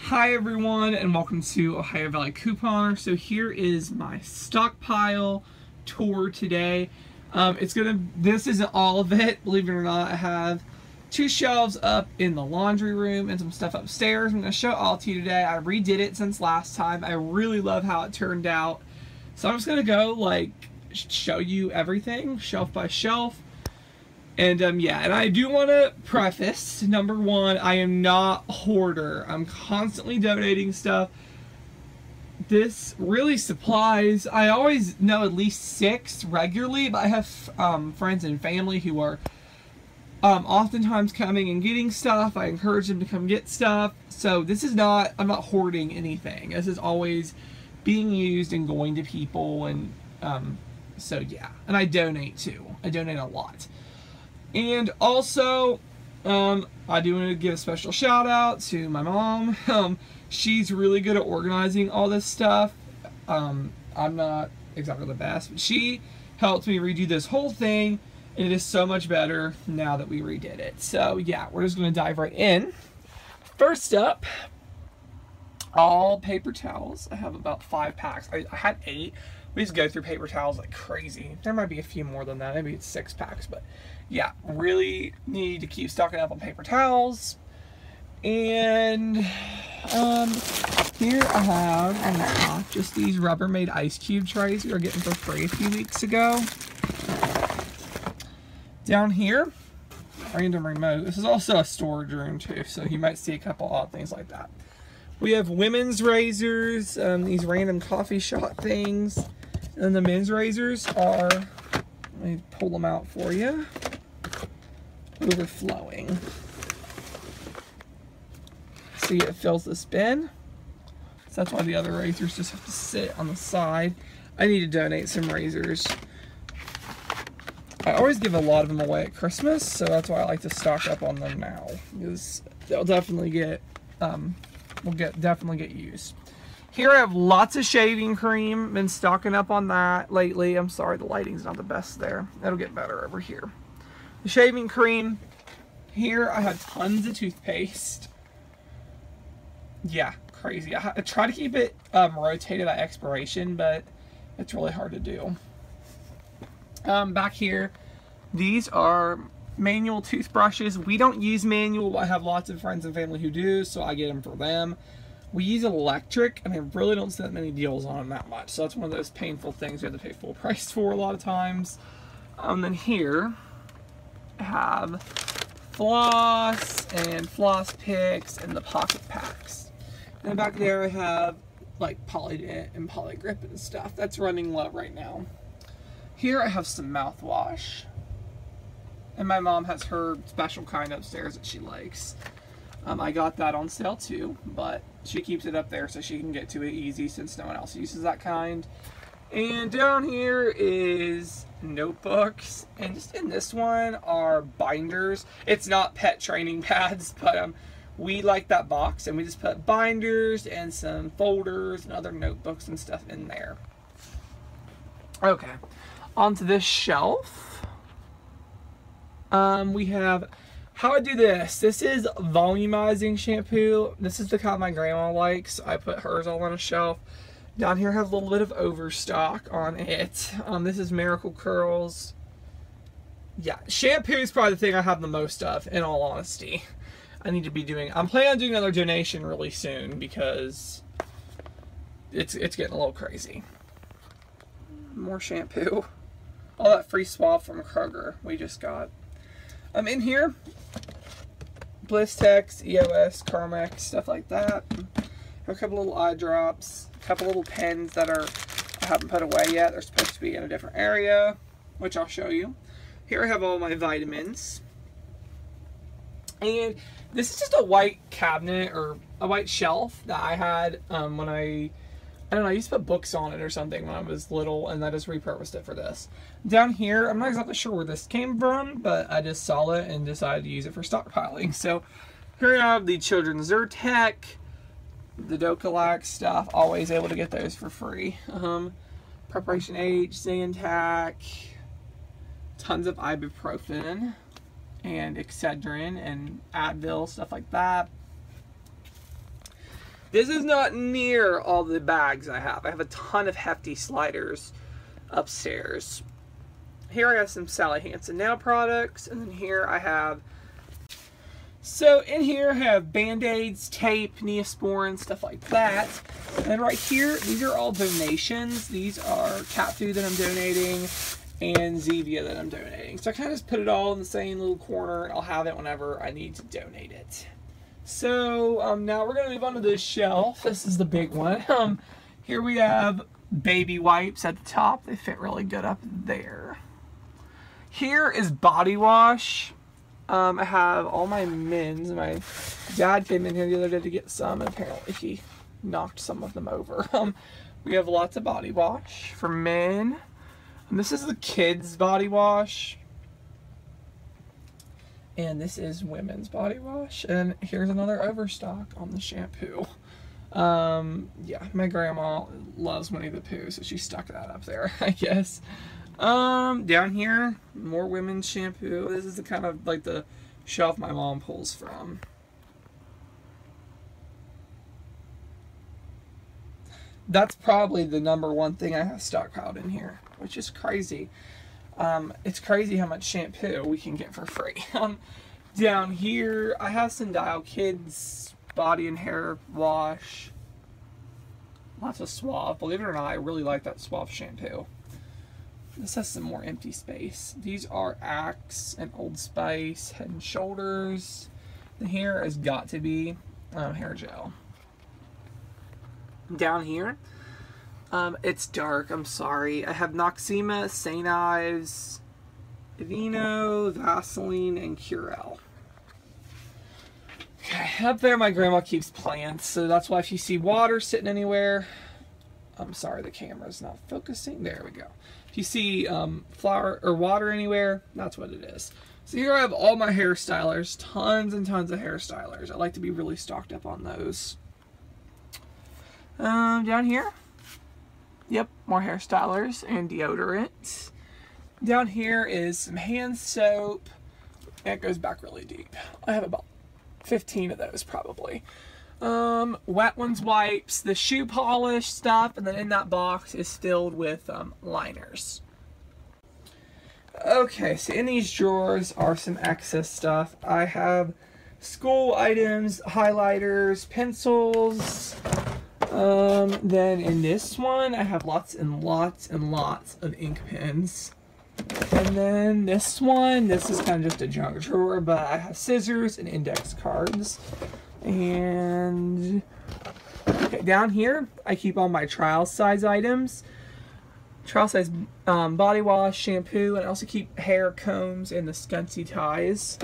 Hi everyone, and welcome to Ohio Valley Couponer. So here is my Stockpile tour today. This isn't all of it, believe it or not. I have two shelves up in the laundry room and some stuff upstairs. I'm going to show it all to you today. I redid it since last time. I really love how it turned out. So I'm just going to go show you everything, shelf by shelf. And yeah, and I do want to preface, number one, I am not a hoarder. I'm constantly donating stuff. This really supplies. I always know at least 6 regularly, but I have friends and family who are oftentimes coming and getting stuff. I encourage them to come get stuff. So this is not, I'm not hoarding anything. This is always being used and going to people. And so yeah, and I donate too. I donate a lot. And also, I do want to give a special shout out to my mom. She's really good at organizing all this stuff. I'm not exactly the best, but she helped me redo this whole thing, and it is so much better now that we redid it. So yeah, we're just going to dive right in. First up, all paper towels. I have about 5 packs. I had 8. We just go through paper towels like crazy. There might be a few more than that. Maybe it's 6 packs, but yeah, really need to keep stocking up on paper towels. And here I have just these Rubbermaid ice cube trays we were getting for free a few weeks ago. Down here, random remote. This is also a storage room too, so you might see a couple odd things like that. We have women's razors, these random coffee shop things. And the men's razors are, let me pull them out for you, overflowing. See, it fills this bin. So that's why the other razors just have to sit on the side. I need to donate some razors. I always give a lot of them away at Christmas, so that's why I like to stock up on them now, because they'll definitely get, definitely get used. Here I have lots of shaving cream. Been stocking up on that lately. I'm sorry, the lighting's not the best there. It'll get better over here. The shaving cream. Here I have tons of toothpaste. Yeah, crazy. I try to keep it rotated at expiration, but it's really hard to do. Back here, these are manual toothbrushes. We don't use manual, but I have lots of friends and family who do, so I get them for them. We use electric, and I really don't see that many deals on them that much. So that's one of those painful things we have to pay full price for a lot of times. Then here, I have floss and floss picks and the pocket packs. And then back there I have like Polydent and Polygrip and stuff. That's running low right now. Here I have some mouthwash. And my mom has her special kind upstairs that she likes. I got that on sale too, but she keeps it up there so she can get to it easy since no one else uses that kind. And down here is notebooks, and just in this one are binders. It's not pet training pads, but we like that box, and we just put binders and some folders and other notebooks and stuff in there. Okay, onto this shelf. We have how I do this. This is volumizing shampoo. This is the kind my grandma likes. I put hers all on a shelf. Down here I have a little bit of overstock on it. This is Miracle Curls. Yeah, shampoo is probably the thing I have the most of, in all honesty. I'm planning on doing another donation really soon because it's getting a little crazy. More shampoo. All that free swab from Kroger we just got. In here, Blistex, EOS, Carmex, stuff like that. A couple little eye drops, a couple little pens that I haven't put away yet. They're supposed to be in a different area, which I'll show you. Here I have all my vitamins. And this is just a white cabinet or a white shelf that I had when I don't know, I used to put books on it or something when I was little, and I just repurposed it for this. Down here, I'm not exactly sure where this came from, but I just saw it and decided to use it for stockpiling. So here I have the Children's Zyrtec, the Docalac stuff, always able to get those for free. Preparation H, Zantac, tons of ibuprofen, and Excedrin and Advil, stuff like that. This is not near all the bags I have. I have a ton of hefty sliders upstairs. Here I have some Sally Hansen nail products, and then here I have, so in here I have Band-Aids, tape, Neosporin, stuff like that. And right here, these are all donations. These are cat food that I'm donating and Zevia that I'm donating. So I kind of just put it all in the same little corner, and I'll have it whenever I need to donate it. So now we're going to move on to this shelf. This is the big one. Here we have baby wipes at the top. They fit really good up there. Here is body wash. I have all my men's. My dad came in here the other day to get some, and apparently he knocked some of them over. We have lots of body wash for men. And this is the kids' body wash. And this is women's body wash. And here's another overstock on the shampoo. Yeah, my grandma loves Winnie the Pooh, so she stuck that up there, I guess. Down here, more women's shampoo. This is the kind of like the shelf my mom pulls from. That's probably the #1 thing I have stockpiled in here, which is crazy. It's crazy how much shampoo we can get for free. Down here, I have Sundial Kids body and hair wash. Lots of Suave. Believe it or not, I really like that Suave shampoo. This has some more empty space. These are Axe and Old Spice Head and Shoulders. The hair has got to be hair gel. Down here, it's dark, I'm sorry. I have Noxema, St. Ives, Aveeno, Vaseline, and Curel. Okay, up there my grandma keeps plants, so that's why if you see water sitting anywhere, I'm sorry the camera's not focusing. There we go. If you see flower or water anywhere, that's what it is. So here I have all my hair stylers, tons and tons of hair stylers. I like to be really stocked up on those. Down here, yep, more hair stylers and deodorant. Down here is some hand soap. It goes back really deep. I have about 15 of those probably. Wet Ones wipes, the shoe polish stuff, and then in that box is filled with liners. Okay, so in these drawers are some excess stuff. I have school items, highlighters, pencils. Then in this one, I have lots and lots and lots of ink pens. And then this one, this is kind of just a junk drawer, but I have scissors and index cards. And okay, down here, I keep all my trial size items. Trial size body wash, shampoo, and I also keep hair combs and the scunsy ties.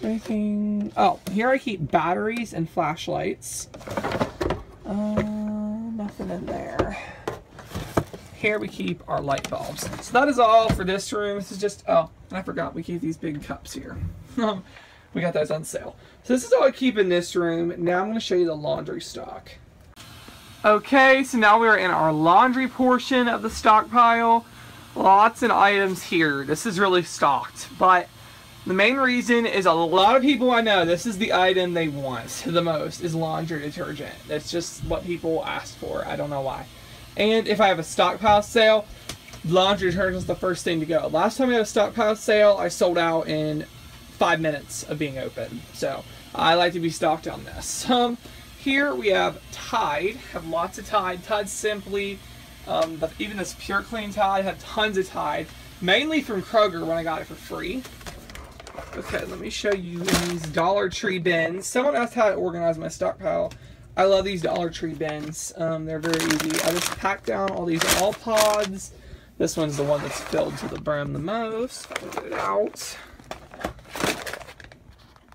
Anything? Oh, here I keep batteries and flashlights. Nothing in there. Here we keep our light bulbs. So that is all for this room. This is just, oh, and I forgot we keep these big cups here. We got those on sale. So this is all I keep in this room. Now I'm going to show you the laundry stock. Okay, so now we are in our laundry portion of the stockpile. Lots of items here. This is really stocked, but the main reason is a lot of people I know, this is the item they want the most, is laundry detergent. That's just what people ask for. I don't know why. And if I have a stockpile sale, laundry detergent is the first thing to go. Last time I had a stockpile sale, I sold out in 5 minutes of being open. So I like to be stocked on this. Here we have Tide. Have lots of Tide. Tide Simply. But even this Pure Clean Tide, I have tons of Tide. Mainly from Kroger when I got it for free. Okay, let me show you these Dollar Tree bins. Someone asked how I organize my stockpile. I love these Dollar Tree bins. They're very easy. I just pack down all these all pods. This one's the one that's filled to the brim the most. I'll get it out.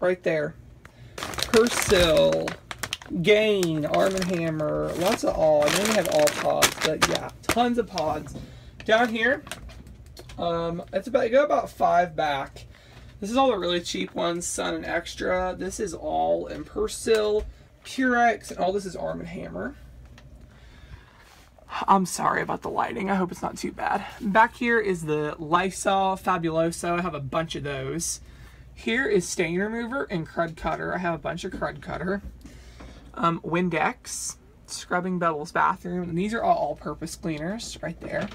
Right there. Persil, Gain, Arm & Hammer, lots of all. I mainly have all pods, but yeah, tons of pods. Down here, it's about, I go about 5 back. This is all the really cheap ones, Sun and Extra. This is all in Persil, Purex, and all this is Arm & Hammer. I'm sorry about the lighting. I hope it's not too bad. Back here is the Lysol Fabuloso. I have a bunch of those. Here is stain remover and crud cutter. I have a bunch of crud cutter. Windex, scrubbing Bubbles bathroom, and these are all all-purpose cleaners right there.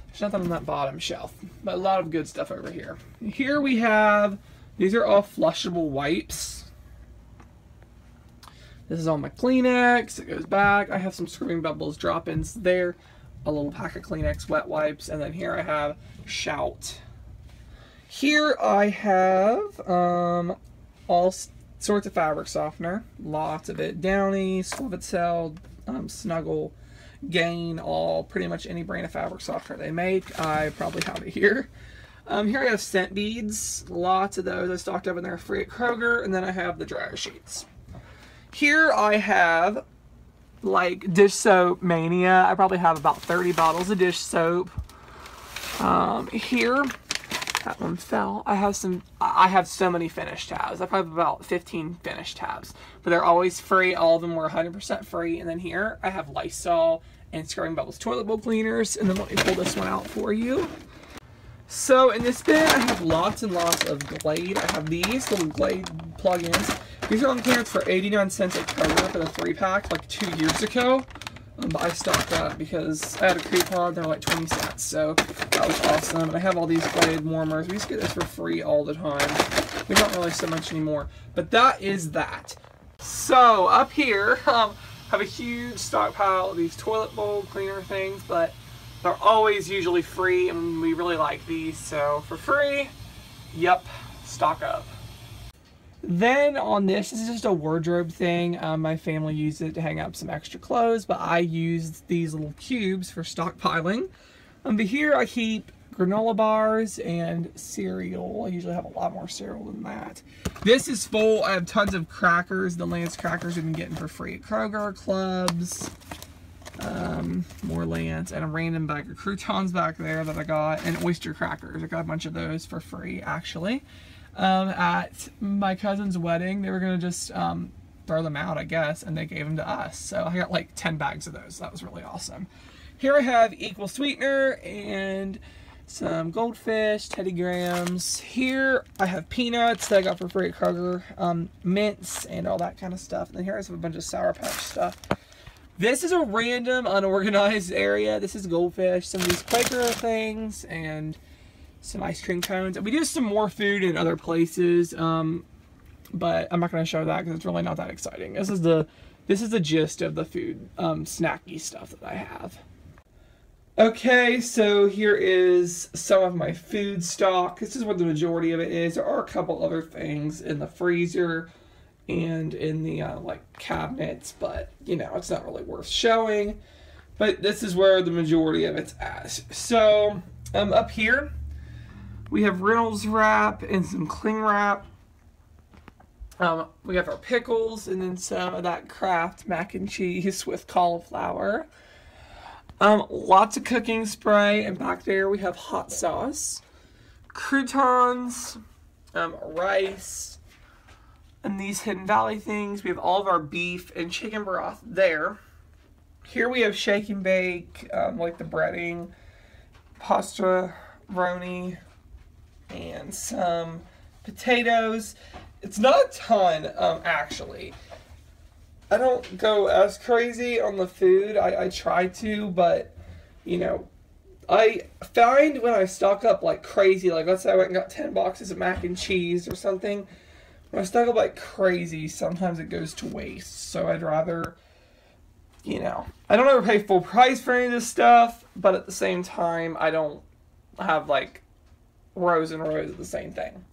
There's nothing on that bottom shelf, but a lot of good stuff over here. Here we have, these are all flushable wipes. This is all my Kleenex, it goes back. I have some Scrubbing Bubbles drop-ins there, a little pack of Kleenex wet wipes, and then here I have Shout. Here I have all sorts of fabric softener, lots of it. Downy, Suavicel, Snuggle, Gain, all pretty much any brand of fabric softener they make. I probably have it here. Here I have scent beads, lots of those. I stocked up in there free at Kroger, and then I have the dryer sheets. Here I have like dish soap mania. I probably have about 30 bottles of dish soap. Here, that one fell. I have so many finished tabs. I probably have about 15 finished tabs, but they're always free. All of them were 100% free. And then here I have Lysol and Scrubbing Bubbles toilet bowl cleaners. And then let me pull this one out for you. So in this bin, I have lots and lots of Glade. I have these little Glade plug-ins. These are on clearance for 89 cents at Kroger for the 3-pack like 2 years ago. But I stocked up because I had a coupon. They're like 20 cents, so that was awesome. And I have all these Glade warmers. We used to get this for free all the time. We don't really so much anymore. But that is that. So up here, I have a huge stockpile of these toilet bowl cleaner things, but they're always usually free, and we really like these. So for free, yep, stock up. Then on this is just a wardrobe thing. My family used it to hang up some extra clothes, but I used these little cubes for stockpiling. But here I keep granola bars and cereal. I usually have a lot more cereal than that. This is full. I have tons of crackers. The Lance crackers we've been getting for free at Kroger, Clubs, more Lance, and a random bag of croutons back there that I got, and oyster crackers. I got a bunch of those for free, actually. At my cousin's wedding, they were going to just throw them out, I guess, and they gave them to us. So I got like 10 bags of those. That was really awesome. Here I have Equal Sweetener and some Goldfish, Teddy Grahams. Here I have peanuts that I got for free at Kroger, mints, and all that kind of stuff. And then here I have a bunch of Sour Patch stuff. This is a random, unorganized area. This is Goldfish, some of these Quaker things, and some ice cream cones. We do some more food in other places, but I'm not going to show that because it's really not that exciting. This is the gist of the food, snacky stuff that I have. Okay, so here is some of my food stock. This is where the majority of it is. There are a couple other things in the freezer and in the like cabinets, but you know, it's not really worth showing. But this is where the majority of it's at. So up here we have Reynolds wrap and some cling wrap. We have our pickles and then some of that Kraft mac and cheese with cauliflower. Lots of cooking spray, and back there we have hot sauce, croutons, rice, and these Hidden Valley things. We have all of our beef and chicken broth there. Here we have shake and bake, like the breading, pasta, roni, and some potatoes. It's not a ton, actually. I don't go as crazy on the food. I try to, but, you know, I find when I stock up like crazy, like let's say I went and got 10 boxes of mac and cheese or something, when I stock up like crazy, sometimes it goes to waste. So I'd rather, you know, I don't ever pay full price for any of this stuff, but at the same time, I don't have like rows and rows of the same thing.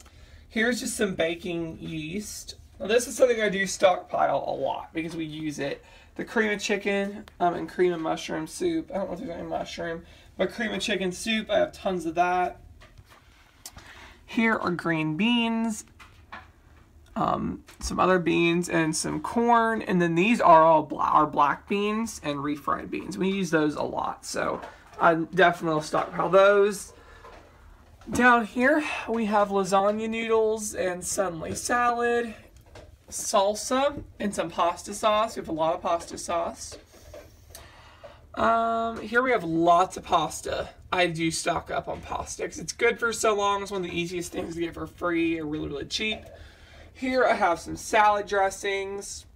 Here's just some baking yeast. Now this is something I do stockpile a lot because we use it. The cream of chicken and cream of mushroom soup. I don't know if there's any mushroom, but cream of chicken soup, I have tons of that. Here are green beans, some other beans, and some corn. And then these are all our black beans and refried beans. We use those a lot, so I definitely will stockpile those. Down here we have lasagna noodles and Sunley salad, salsa, and some pasta sauce. We have a lot of pasta sauce. Here we have lots of pasta. I do stock up on pasta because it's good for so long. It's one of the easiest things to get for free or really, really cheap. Here I have some salad dressings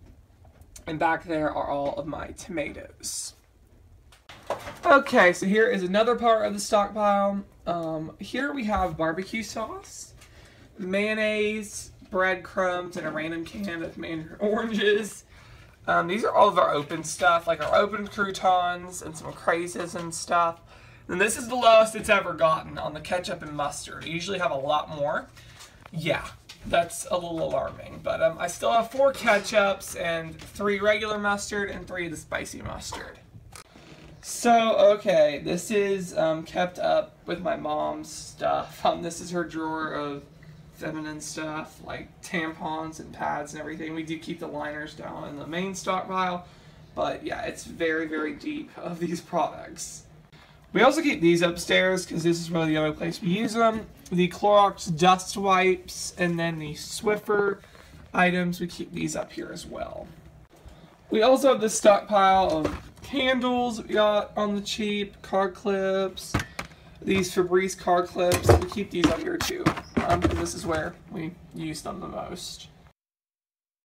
And back there are all of my tomatoes. Okay, so here is another part of the stockpile. Here we have barbecue sauce, mayonnaise, breadcrumbs, and a random can of mandarin oranges. These are all of our open stuff, like our open croutons and some crazes and stuff. And this is the lowest it's ever gotten on the ketchup and mustard. I usually have a lot more. Yeah, that's a little alarming. But I still have 4 ketchups and 3 regular mustard and 3 of the spicy mustard. So, okay, this is kept up with my mom's stuff. This is her drawer of feminine stuff, like tampons and pads and everything. We do keep the liners down in the main stockpile, but yeah, it's very, very deep of these products. We also keep these upstairs because this is really the only place we use them. The Clorox dust wipes and then the Swiffer items, we keep these up here as well. We also have this stockpile of candles we got on the cheap, card clips, these Febreze card clips. We keep these up here too, because this is where we use them the most.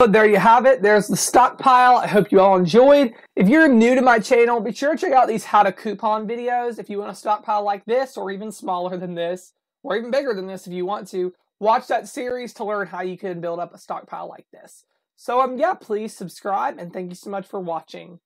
But there you have it. There's the stockpile. I hope you all enjoyed. If you're new to my channel, be sure to check out these how to coupon videos if you want a stockpile like this, or even smaller than this, or even bigger than this if you want to. Watch that series to learn how you can build up a stockpile like this. So yeah, please subscribe, and thank you so much for watching.